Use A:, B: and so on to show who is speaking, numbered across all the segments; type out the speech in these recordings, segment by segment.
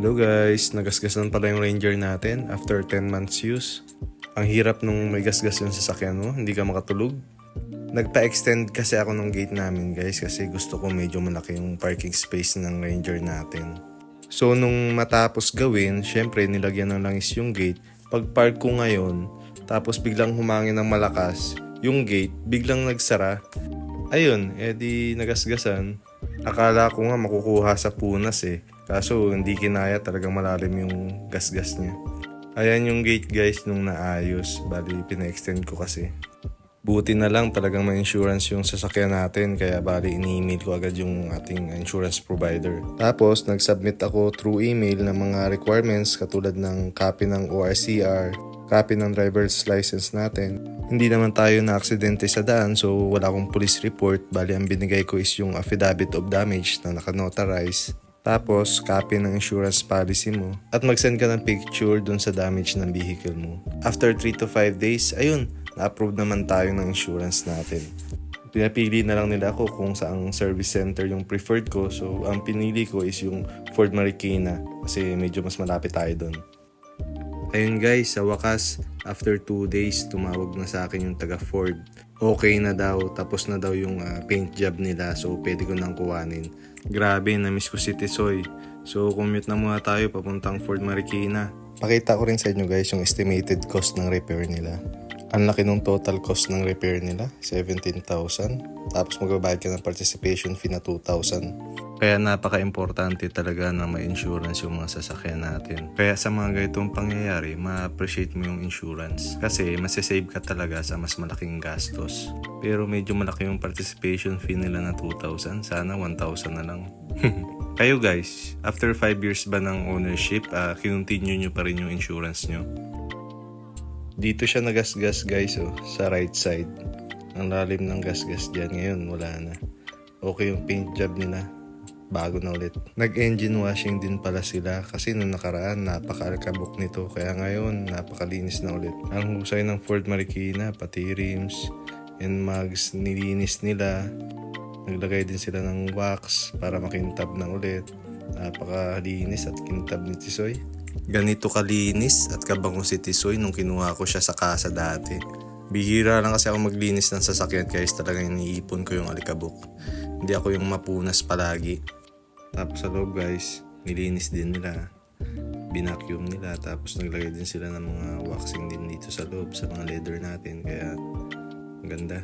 A: Hello guys, nagasgasan pala yung Ranger natin after 10 months use. Ang hirap nung may gasgas yung sasakyan mo, hindi ka makatulog. Nagpa-extend kasi ako ng gate namin guys kasi gusto ko medyo malaki yung parking space ng Ranger natin. So nung matapos gawin, syempre nilagyan ng langis yung gate. Pag park ko ngayon, tapos biglang humangin ng malakas, yung gate biglang nagsara. Ayun, edi nagasgasan. Akala ko nga makukuha sa punas kaso hindi kinaya, talagang malalim yung gasgas niya. Ayan yung gate guys nung naayos, bali pina-extend ko kasi. Buti na lang talagang may insurance yung sasakyan natin, kaya bali ini-email ko agad yung ating insurance provider. Tapos nag-submit ako through email ng mga requirements katulad ng copy ng ORCR, copy ng driver's license natin. Hindi naman tayo na aksidente sa daan, so wala akong police report. Bali ang binigay ko is yung affidavit of damage na naka-notarize. Tapos, copy ng insurance policy mo. At mag-send ka ng picture dun sa damage ng vehicle mo. After 3 to 5 days, ayun, na-approve naman tayo ng insurance natin. Pinapili na lang nila ako kung saang service center yung preferred ko. So, ang pinili ko is yung Ford Marikina kasi medyo mas malapit tayo dun. Ayun guys, sa wakas, after 2 days, tumawag na sa akin yung taga Ford. Okay na daw, tapos na daw yung paint job nila, so pwede ko nang kuhanin. Grabe, na-miss ko si Tisoy. So commute na muna tayo papuntang Ford Marikina. Pakita ko rin sa inyo guys yung estimated cost ng repair nila. Ang laki ng total cost ng repair nila, 17,000. Tapos magbabayad ka ng participation fee na 2,000. Kaya napaka-importante talaga na may insurance yung mga sasakyan natin. Kaya sa mga ganitong pangyayari, ma-appreciate mo yung insurance. Kasi masasave ka talaga sa mas malaking gastos. Pero medyo malaki yung participation fee nila na 2,000. Sana 1,000 na lang. Kayo guys, after 5 years ba ng ownership, kinontinue nyo pa rin yung insurance nyo? Dito siya nagasgas guys, sa right side. Ang lalim ng gasgas dyan, ngayon wala na. Okay yung paint job nila, bago na ulit. Nag-engine washing din pala sila kasi nung nakaraan napaka-alkabok nito, kaya ngayon napakalinis na ulit. Ang husay ng Ford Marikina, pati rims and mags nilinis nila. Naglagay din sila ng wax para makintab na ulit. Napakalinis at kintab ni Tisoy. Ganito kalinis at kabango si Tisoy nung kinuha ko siya sa kasa dati. Bihira lang kasi ako maglinis ng sasakyan kaya talagang iniipon ko yung alikabok. Hindi ako yung mapunas palagi. Tapos sa loob guys, nilinis din nila. Binacuum nila, tapos naglagay din sila ng mga waxing din dito sa loob sa mga leather natin. Kaya ang ganda.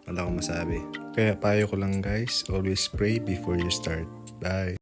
A: Wala akong masabi. Kaya payo ko lang guys, always pray before you start. Bye!